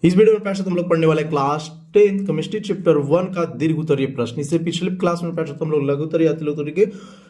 इस वीडियो में पैसा हम लोग पढ़ने वाले क्लास 10 केमिस्ट्री चैप्टर 1 का दीर्घ उत्तरीय प्रश्न। इससे पिछले क्लास में पैसा हम लोग लघु उत्तरीय अति लघु उत्तरीय के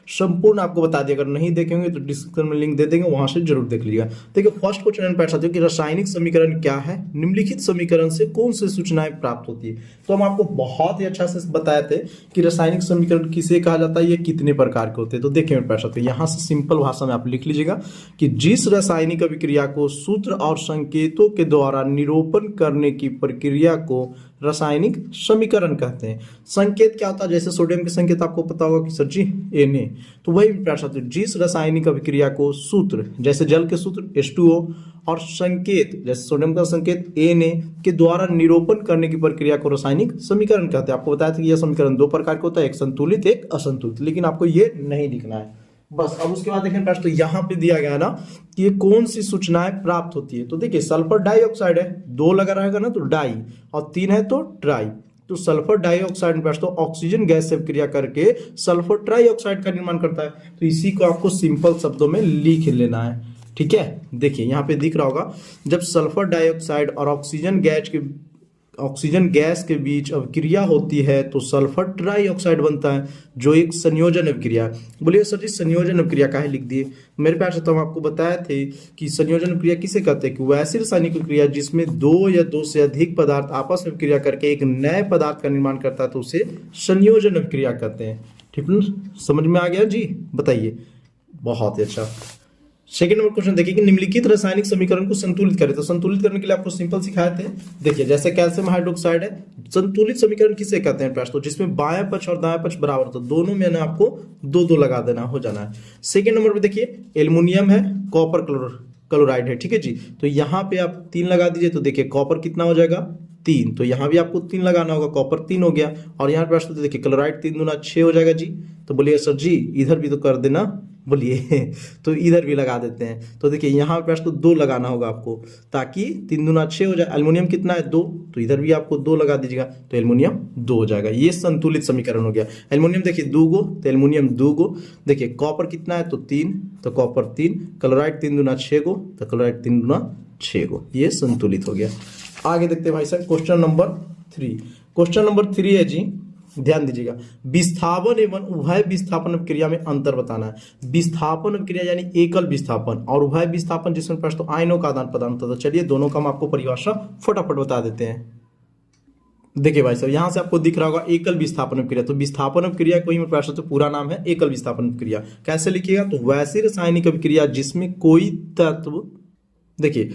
संपूर्ण आपको बता दिया। अगर नहीं देखेंगे तो डिस्क्रिप्शन में लिंक दे देंगे, वहां से जरूर देख लीजिएगा। देखिए फर्स्ट क्वेश्चन पैसा कि रासायनिक समीकरण क्या है, निम्नलिखित समीकरण से कौन सी सूचनाएं प्राप्त होती है। तो हम आपको बहुत ही अच्छा से बताए थे कि रासायनिक समीकरण किसे कहा जाता है, ये कितने प्रकार के होते हैं। तो देखिए पैसा तो यहाँ से सिंपल भाषा में आप लिख लीजिएगा कि जिस रासायनिक अभिक्रिया को सूत्र और संकेतों के द्वारा निरूपण करने की प्रक्रिया को रासायनिक समीकरण कहते हैं। संकेत क्या होता है, जैसे सोडियम के संकेत आपको पता होगा कि सर जी Na, तो वही प्रश्न जिस रासायनिक अभिक्रिया को सूत्र जैसे जल के सूत्र H2O और संकेत जैसे सोडियम का संकेत Na के द्वारा निरूपण करने की प्रक्रिया को रासायनिक समीकरण कहते हैं। आपको बताया था कि यह समीकरण दो प्रकार के होता है, एक संतुलित एक असंतुलित, लेकिन आपको ये नहीं लिखना है बस। अब उसके बाद देखें प्रश्न, तो यहाँ पे दिया गया ना कि ये कौन सी सूचनाएं प्राप्त होती है। तो देखिए सल्फर डाइऑक्साइड है, दो लगा रहेगा ना तो डाई, और तीन है तो ट्राई। तो सल्फर डाइऑक्साइड में तो ऑक्सीजन गैस से क्रिया करके सल्फर ट्राइऑक्साइड का निर्माण करता है। तो इसी को आपको सिंपल शब्दों में लिख लेना है, ठीक है। देखिए यहाँ पे दिख रहा होगा, जब सल्फर डाइऑक्साइड और ऑक्सीजन गैस के बीच अभिक्रिया होती है तो सल्फर ट्राइऑक्साइड बनता है, जो एक संयोजन अभिक्रिया है। बोलिए सर जी संयोजन अभिक्रिया काहे लिख दिए। मेरे प्यार से तो हम आपको बताए थे कि संयोजन अभिक्रिया किसे कहते हैं कि वैसी रासायनिक अभिक्रिया जिसमें दो या दो से अधिक पदार्थ आपस में अभिक्रिया करके एक नए पदार्थ का निर्माण करता है, तो उसे संयोजन अभिक्रिया कहते हैं। ठीक है, समझ में आ गया जी, बताइए। बहुत ही अच्छा। सेकेंड नंबर क्वेश्चन देखिए कि निम्नलिखित रासायनिक समीकरण को संतुलित करें। तो संतुलित करने के लिए आपको सिंपल सिखाए थे। देखिए जैसे कैल्शियम हाइड्रोक्साइड है, संतुलित समीकरण किसे कहते हैं प्रश्न, तो जिसमें बायां पक्ष और दायां पक्ष बराबर, तो दोनों में ना आपको दो दो लगा देना हो जाना है। सेकेंड नंबर पे देखिए एल्युमिनियम है, कॉपर क्लोराइड है, ठीक है जी। तो यहाँ पे आप 3 लगा दीजिए, तो देखिए कॉपर कितना हो जाएगा 3, तो यहाँ भी आपको 3 लगाना होगा, कॉपर 3 हो गया। और यहाँ प्रश्न तो देखिए क्लोराइड 3 दूना 6 हो जाएगा जी। तो बोलिए सर जी इधर भी तो कर देना, बोलिए तो इधर भी लगा देते हैं। तो देखिए यहाँ पे तो 2 लगाना होगा आपको, ताकि 3 दूना 6 हो जाए। एल्युमिनियम कितना है 2, तो इधर भी आपको 2 लगा दीजिएगा, तो एल्युमिनियम 2 हो जाएगा। ये संतुलित समीकरण हो गया। एल्युमिनियम देखिए 2 गो, तो एल्युमिनियम 2 गो। देखिए कॉपर कितना है तो 3, तो कॉपर 3। क्लोराइड 3 दूना 6 गो, तो क्लोराइड 3 दूना 6 गो। ये संतुलित हो गया। आगे देखते हैं भाई साहब क्वेश्चन नंबर 3। क्वेश्चन नंबर 3 है जी, ध्यान दीजिएगा, विस्थापन एवं उभय विस्थापन अभिक्रिया में अंतर बताना है। विस्थापन अभिक्रिया यानी एकल विस्थापन और उभय विस्थापन जिसमें प्रश्न तो आयनों का आदान प्रदान होता है। तो चलिए दोनों का हम आपको परिभाषा फटाफट बता देते हैं। देखिए भाई साहब यहाँ से आपको दिख रहा होगा एकल विस्थापन अभिक्रिया। तो विस्थापन अभिक्रिया को ही प्रश्न तो पूरा नाम है एकल विस्थापन अभिक्रिया। कैसे लिखिएगा, तो वैसी रासायनिक अभिक्रिया जिसमें कोई तत्व, देखिए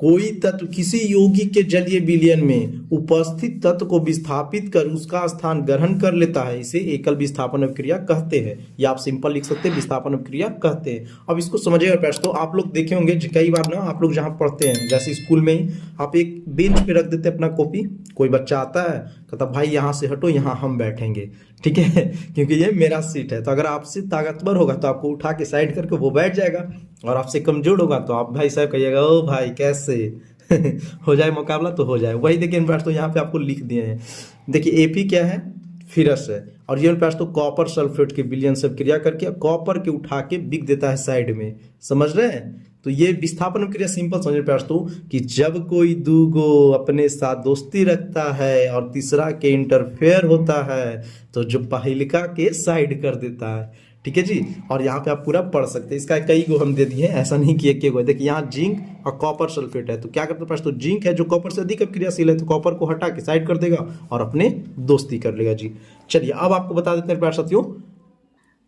कोई तत्व किसी यौगिक के जलीय विलयन में उपस्थित तत्व को विस्थापित कर उसका स्थान ग्रहण कर लेता है, इसे एकल विस्थापन अभिक्रिया कहते हैं। या आप सिंपल लिख सकते हैं विस्थापन अभिक्रिया कहते हैं। अब इसको समझिएगा प्रश्न, तो आप लोग देखे होंगे कई बार ना, आप लोग जहाँ पढ़ते हैं जैसे स्कूल में ही आप एक बेंच पे रख देते हैं अपना कॉपी, कोई बच्चा आता है कहता भाई यहाँ से हटो, यहाँ हम बैठेंगे, ठीक है, क्योंकि ये मेरा सीट है। तो अगर आपसे ताकतवर होगा तो आपको उठा के साइड करके वो बैठ जाएगा, और आपसे कमजोर होगा तो आप भाई साहब कहिएगा ओ भाई कैसे हो जाए मुकाबला तो हो जाए। वही देखिए तो यहाँ पे आपको लिख दिए हैं। देखिए Ap क्या है, फिरस है, और ये पास तो कॉपर सल्फेट के विलयन से क्रिया करके कॉपर के उठा के बिक देता है साइड में, समझ रहे हैं। तो ये विस्थापन क्रिया सिंपल समझ पास तो कि जब कोई दूगो अपने साथ दोस्ती रखता है और तीसरा के इंटरफेयर होता है, तो जो पहलिका के साइड कर देता है, ठीक है जी। और यहाँ पे आप पूरा पढ़ सकते हैं, इसका कई गो हम दे दिए हैं, ऐसा नहीं कि एक गो। देखिए यहाँ जिंक और कॉपर सल्फेट है, तो क्या करते हैं तो जिंक है जो कॉपर से अधिक क्रियाशील है, तो कॉपर को हटा के साइड कर देगा और अपने दोस्ती कर लेगा जी। चलिए अब आपको बता देते हैं प्यार साथियों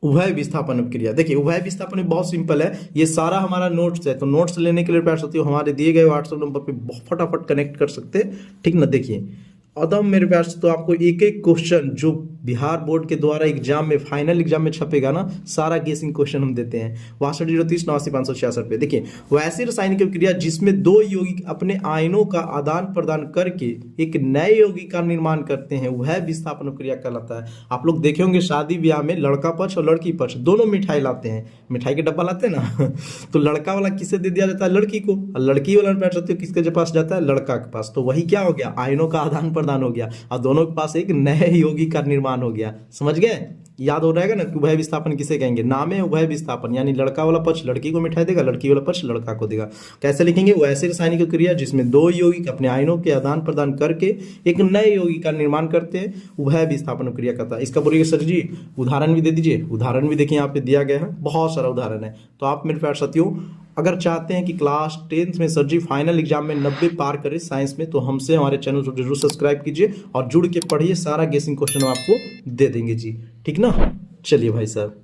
उभय विस्थापन अभिक्रिया। देखिए उभय विस्थापन बहुत सिंपल है, ये सारा हमारा नोट्स है। तो नोट्स लेने के लिए प्यार साथियों हमारे दिए गए व्हाट्सएप नंबर पे फटाफट कनेक्ट कर सकते हैं, ठीक ना। देखिए अदम मेरे प्यार से तो आपको एक एक क्वेश्चन जो बिहार बोर्ड के द्वारा एग्जाम में फाइनल एग्जाम में छपेगा ना, सारा गेसिंग क्वेश्चन हम देते हैं। 6203 पे देखिए वैसी रासायनिक अभिक्रिया जिसमें दो यौगिक अपने आयनों का आदान प्रदान करके एक नए यौगिक का निर्माण करते हैं, वह विस्थापन अभिक्रिया कहलाता है। आप लोग देखे होंगे शादी ब्याह में लड़का पक्ष और लड़की पक्ष दोनों मिठाई लाते हैं, मिठाई के डब्बा लाते हैं ना तो लड़का वाला किसे दे दिया जाता है, लड़की को, और लड़की वाला किसके पास जाता है, लड़का के पास। तो वही क्या हो गया, आयनों का आदान प्रदान हो गया और दोनों के पास एक नए यौगिक का निर्माण हो गया, समझ गए। याद हो रहेगा ना कि उभय विस्थापन किसे कहेंगे, नाम है उभय विस्थापन, यानी लड़का वाला पक्ष लड़की को मिठाई देगा, लड़की वाला पक्ष लड़का को देगा। कैसे लिखेंगे, वो ऐसी रासायनिक क्रिया जिसमें दो यौगिक अपने आयनों के आदान प्रदान करके एक नए यौगिक का निर्माण करते हैं, उभय विस्थापन क्रिया कहता है। इसका बोलिएगा सर जी उदाहरण भी दे दीजिए। उदाहरण भी देखिए यहाँ पे दिया गया है, बहुत सारा उदाहरण है। तो आप मेरे प्यारे साथियों अगर चाहते हैं कि क्लास 10th में सर जी फाइनल एग्जाम में 90 पार करें साइंस में, तो हमसे हमारे चैनल को जरूर सब्सक्राइब कीजिए और जुड़ के पढ़िए, सारा गेसिंग क्वेश्चन हम आपको दे देंगे जी, ठीक ना। चलिए भाई साहब,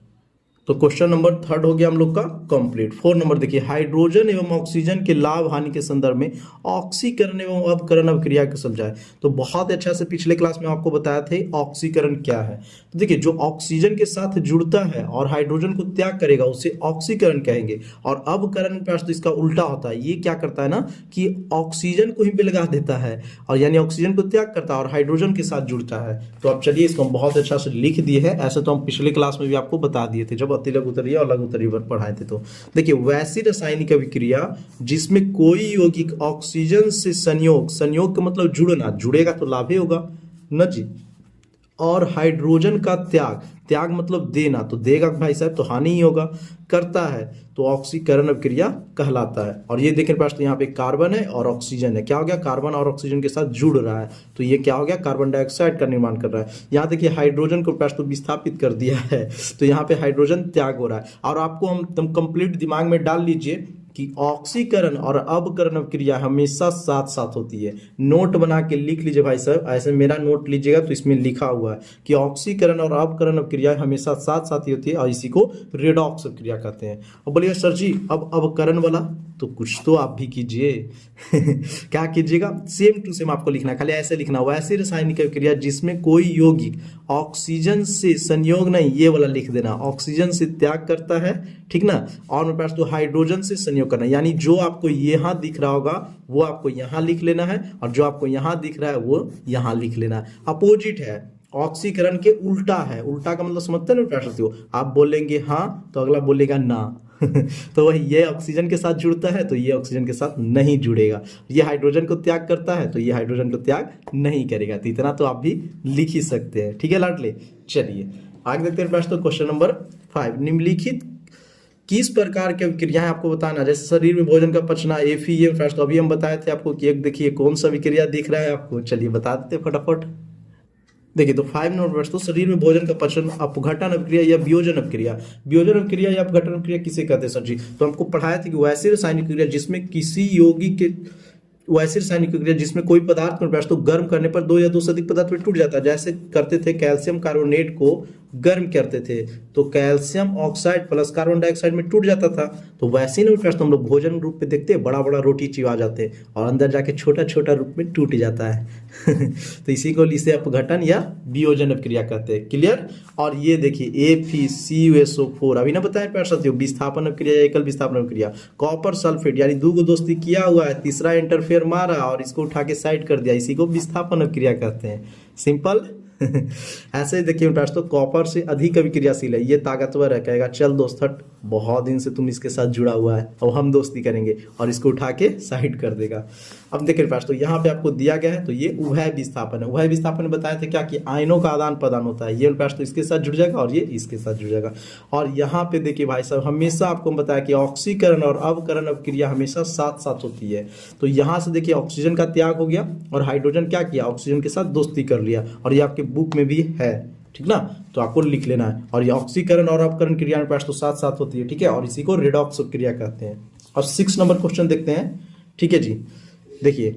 तो क्वेश्चन नंबर 3 हो गया हम लोग का कंप्लीट। 4 नंबर देखिए, हाइड्रोजन एवं ऑक्सीजन के लाभ हानि के संदर्भ में ऑक्सीकरण एवं अवकरण अभिक्रिया को समझाए। तो बहुत अच्छा से पिछले क्लास में आपको बताया थे ऑक्सीकरण क्या है। तो देखिए जो ऑक्सीजन के साथ जुड़ता है और हाइड्रोजन को त्याग करेगा उसे ऑक्सीकरण कहेंगे, और अवकरण तो इसका उल्टा होता है। ये क्या करता है ना कि ऑक्सीजन को ही बेलगा देता है, और यानी ऑक्सीजन को त्याग करता है और हाइड्रोजन के साथ जुड़ता है। तो अब चलिए इसको हम बहुत अच्छा से लिख दिए है, ऐसे तो हम पिछले क्लास में भी आपको बता दिए थे जब अतिलघु उत्तरीय और लघु उत्तरीय पर पढ़ाए थे। तो देखिए वैसी रासायनिक अभिक्रिया जिसमें कोई यौगिक ऑक्सीजन से संयोग, संयोग का मतलब जुड़ना, जुड़ेगा तो लाभ ही होगा न जी, और हाइड्रोजन का त्याग, त्याग मतलब देना, तो देगा भाई साहब तो हानि ही होगा, करता है तो ऑक्सीकरण अभिक्रिया कहलाता है। और ये देखें पास तो यहाँ पे कार्बन है और ऑक्सीजन है, क्या हो गया, कार्बन और ऑक्सीजन के साथ जुड़ रहा है, तो ये क्या हो गया, कार्बन डाइऑक्साइड का निर्माण कर रहा है। यहाँ देखिए हाइड्रोजन को पास तो विस्थापित कर दिया है, तो यहाँ पे हाइड्रोजन त्याग हो रहा है। और आपको हम कंप्लीट दिमाग में डाल लीजिए कि ऑक्सीकरण और अवकरण अभिक्रिया हमेशा साथ साथ होती है। नोट बना के लिख लीजिए भाई साहब, ऐसे मेरा नोट लीजिएगा तो इसमें लिखा हुआ है कि ऑक्सीकरण और अवकरण अभिक्रिया हमेशा साथ साथ ही होती है, और इसी को रेडॉक्स अभिक्रिया कहते हैं। और बोलिए सर जी अब अवकरण वाला, तो कुछ तो आप भी कीजिए क्या कीजिएगा, सेम टू सेम आपको लिखना, खाली ऐसे लिखना, वैसी रासायनिक अभिक्रिया जिसमें कोई यौगिक ऑक्सीजन से संयोग नहीं, ये वाला लिख देना, ऑक्सीजन से त्याग करता है, ठीक ना, और मेरे पास तो हाइड्रोजन से संयोग करना, यानी जो आपको यहाँ दिख रहा होगा वो आपको यहाँ लिख लेना है, और जो आपको यहाँ दिख रहा है वो यहाँ लिख लेना है। अपोजिट है, ऑक्सीकरण के उल्टा है। उल्टा का मतलब समझते हैं ना, आप बोलेंगे हाँ तो अगला बोलेगा ना तो वही ये ऑक्सीजन के साथ जुड़ता है तो ये ऑक्सीजन के साथ नहीं जुड़ेगा, ये हाइड्रोजन को त्याग करता है तो ये हाइड्रोजन को त्याग नहीं करेगा। तो इतना तो आप भी लिख ही सकते हैं, ठीक है लाडले। चलिए आगे देखते हैं तो क्वेश्चन नंबर 5, निम्नलिखित किस प्रकार की अभिक्रियाएं आपको बताना, जैसे शरीर में भोजन का पचना, एफईएम फर्स्ट, तो अभी हम बताए थे आपको कि एक देखिए कौन सा अभिक्रिया दिख रहा है आपको, चलिए बता देते फटाफट। देखिए तो 5 नंबर तो शरीर में भोजन का पचन, अपघटन अभिक्रिया या वियोजन अभिक्रिया। वियोजन अभिक्रिया या अपघटन अभिक्रिया किसे कहते हैं सर जी, तो हमको पढ़ाया था कि वैसी रासायनिक क्रिया जिसमें किसी यौगिक के, वैसी रासायनिक क्रिया जिसमें कोई पदार्थ में तो गर्म करने पर दो या दो से अधिक पदार्थ में टूट जाता है। जैसे करते थे कैल्शियम कार्बोनेट को गर्म करते थे तो calcium oxide plus carbon dioxide में टूट जाता था, तो वैसे ही नहीं तो हम लोग भोजन रूप में देखते हैं, बड़ा बड़ा रोटी चिवा जाते हैं और अंदर जाके छोटा छोटा रूप में टूट जाता है तो इसी को इसे अपघटन या वियोजन अभिक्रिया कहते हैं। क्लियर। और ये देखिए FeCuSO4 अभी ना बताया प्यार साथियों, विस्थापन अभिक्रिया या एकल विस्थापन अभिक्रिया। कॉपर सल्फेट यानी दो को दोस्ती किया हुआ है, तीसरा इंटरफेयर मारा और इसको उठा के साइड कर दिया, इसी को विस्थापन अभिक्रिया कहते हैं। सिंपल ऐसे ही देखिए तो कॉपर से अधिक अभिक्रियाशील है, ये ताकतवर है, कहेगा चल दोस्त हट, बहुत दिन से तुम इसके साथ जुड़ा हुआ है, अब हम दोस्ती करेंगे, और इसको उठा के साइड कर देगा। अब देखिए तो यहाँ पे आपको दिया गया है, तो ये उभय विस्थापन है। उभय विस्थापन में बताया था क्या कि आयनों का आदान प्रदान होता है, ये तो इसके साथ जुड़ जाएगा और ये इसके साथ जुड़ जाएगा। और यहाँ पे देखिए भाई साहब हमेशा आपको बताया कि ऑक्सीकरण और अवकरण अभिक्रिया हमेशा साथ साथ होती है। तो यहाँ से देखिए ऑक्सीजन का त्याग हो गया और हाइड्रोजन क्या किया, ऑक्सीजन के साथ दोस्ती कर लिया, और ये आपके बुक में भी है, ठीक ना, तो आपको लिख लेना है। और ये ऑक्सीकरण और अपकरण क्रिया में तो साथ साथ होती है, ठीक है, और इसी को रेडॉक्स क्रिया कहते हैं। अब 6 नंबर क्वेश्चन देखते हैं, ठीक है जी। देखिए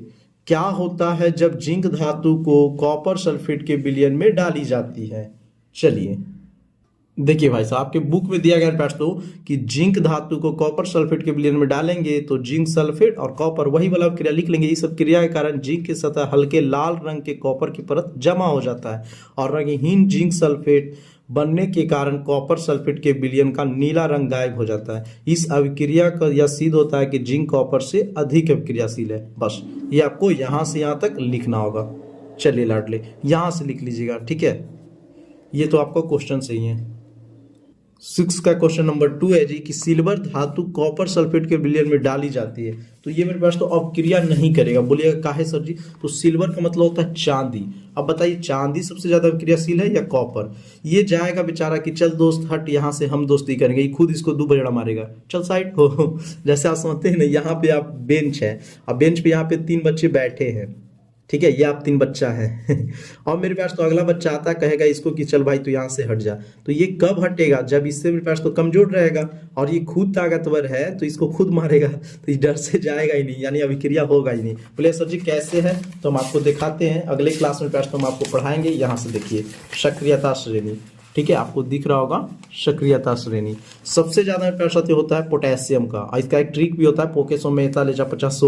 क्या होता है जब जिंक धातु को कॉपर सल्फेट के विलयन में डाली जाती है। चलिए देखिए भाई साहब आपके बुक में दिया गया तो कि जिंक धातु को कॉपर सल्फेट के विलयन में डालेंगे तो जिंक सल्फेट और कॉपर वही वाला क्रिया लिख लेंगे। इस सब क्रिया के कारण जिंक की सतह हल्के लाल रंग के कॉपर की परत जमा हो जाता है, और रंगहीन जिंक सल्फेट बनने के कारण कॉपर सल्फेट के विलयन का नीला रंग गायब हो जाता है। इस अभिक्रिया का यह सिद्ध होता है कि जिंक कॉपर से अधिक अभिक्रियाशील है। बस ये आपको यहाँ से यहाँ तक लिखना होगा। चलिए लाडले यहाँ से लिख लीजिएगा, ठीक है, ये तो आपका क्वेश्चन सही है। 6 का क्वेश्चन नंबर 2 है जी कि सिल्वर धातु कॉपर सल्फेट के विलयन में डाली जाती है। तो ये मेरे पास तो अपक्रिया नहीं करेगा। बोलिएगा काहे सर जी? तो सिल्वर का मतलब होता है चांदी। अब बताइए चांदी सबसे ज्यादा अभिक्रियाशील है या कॉपर? ये जाएगा बेचारा कि चल दोस्त हट यहाँ से, हम दोस्ती करेंगे, ये खुद इसको दो बजेड़ा मारेगा, चल साइड हो। जैसे आप समझते हैं ना, यहाँ पे आप बेंच है, अब बेंच पे यहाँ पे 3 बच्चे बैठे हैं, ठीक है, ये आप 3 बच्चा है। और मेरे पास तो अगला बच्चा आता है, कहेगा इसको कि चल भाई तू यहाँ से हट जा। तो ये कब हटेगा? जब इससे मेरे पास तो कमजोर रहेगा और ये खुद ताकतवर है तो इसको खुद मारेगा, तो इस डर से जाएगा ही नहीं, यानी अभिक्रिया होगा ही नहीं। बोले सर जी कैसे है? तो हम आपको दिखाते हैं अगले क्लास में, पास तो हम आपको पढ़ाएंगे। यहाँ से देखिए सक्रियता श्रेणी, ठीक है, आपको दिख रहा होगा सक्रियता श्रेणी। सबसे ज्यादा प्रसार होता है पोटेशियम का, और इसका एक ट्रिक भी होता है, पोकेसो में 50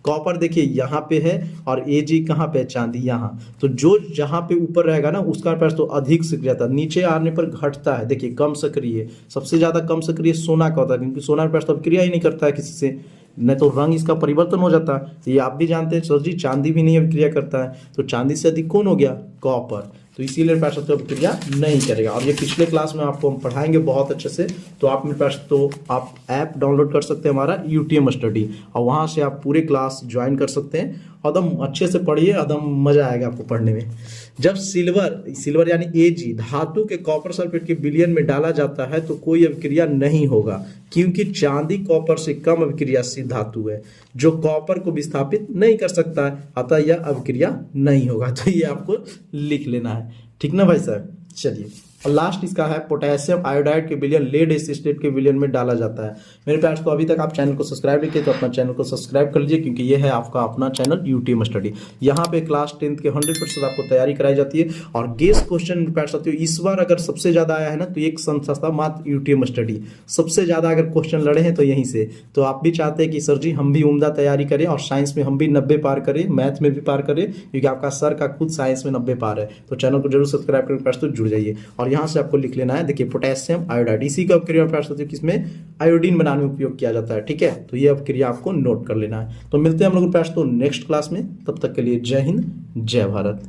कॉपर देखिए यहाँ पे है, और एजी कहाँ पे? चांदी यहाँ। तो जो जहाँ पे ऊपर रहेगा ना उसका पास तो अधिक सक्रियता, नीचे आने पर घटता है। देखिए कम सक्रिय, सबसे ज्यादा कम सक्रिय सोना का होता है, क्योंकि सोना के पास तो क्रिया ही नहीं करता है किसी से, नहीं तो रंग इसका परिवर्तन हो जाता है। तो ये आप भी जानते हैं सर जी, चांदी भी नहीं अभिक्रिया करता है। तो चांदी से अधिक कौन हो गया? कॉपर। तो इसीलिए मेरे पास तो अभिक्रिया नहीं करेगा। और ये पिछले क्लास में आपको हम पढ़ाएंगे बहुत अच्छे से। तो आप मेरे पास तो आप ऐप डाउनलोड कर सकते हैं हमारा UTM स्टडी, और वहाँ से आप पूरे क्लास ज्वाइन कर सकते हैं। एकदम अच्छे से पढ़िए, एकदम मजा आएगा आपको पढ़ने में। जब सिल्वर यानी Ag धातु के कॉपर सल्फेट के विलयन में डाला जाता है तो कोई अभिक्रिया नहीं होगा, क्योंकि चांदी कॉपर से कम अभिक्रियाशील धातु है जो कॉपर को विस्थापित नहीं कर सकता है, अतः यह अभिक्रिया नहीं होगा। तो ये आपको लिख लेना है, ठीक ना भाई साहब? चलिए, और लास्ट इसका है पोटेशियम आयोडाइड के विलयन लेड एसिटेट के विलयन में डाला जाता है। मेरे प्यार तो अभी तक आप चैनल को सब्सक्राइब नहीं किए तो अपना चैनल को सब्सक्राइब कर लीजिए, क्योंकि ये है आपका अपना चैनल UTM स्टडी। यहाँ पे क्लास 10th के 100% आपको तैयारी कराई जाती है। और गेस क्वेश्चन प्यार साथियों इस बार अगर सबसे ज्यादा आया है ना, तो एक संस्था मात्र UTM स्टडी सबसे ज्यादा अगर क्वेश्चन लड़े हैं तो यहीं से। तो आप भी चाहते हैं कि सर जी हम भी उम्दा तैयारी करें और साइंस में हम भी 90 पार करें, मैथ में भी पार करें, क्योंकि आपका सर का खुद साइंस में 90 पार है। तो चैनल को जरूर सब्सक्राइब करके पास तो जुड़ जाइए। और यहाँ से आपको लिख लेना है, देखिए पोटेशियम आयोडाइड, इसी का अपक्रिया किसमें? आयोडीन बनाने में उपयोग किया जाता है, ठीक है। तो ये अपक्रिया आपको नोट कर लेना है। तो मिलते हैं हम लोग पास तो नेक्स्ट क्लास में, तब तक के लिए जय हिंद जय भारत।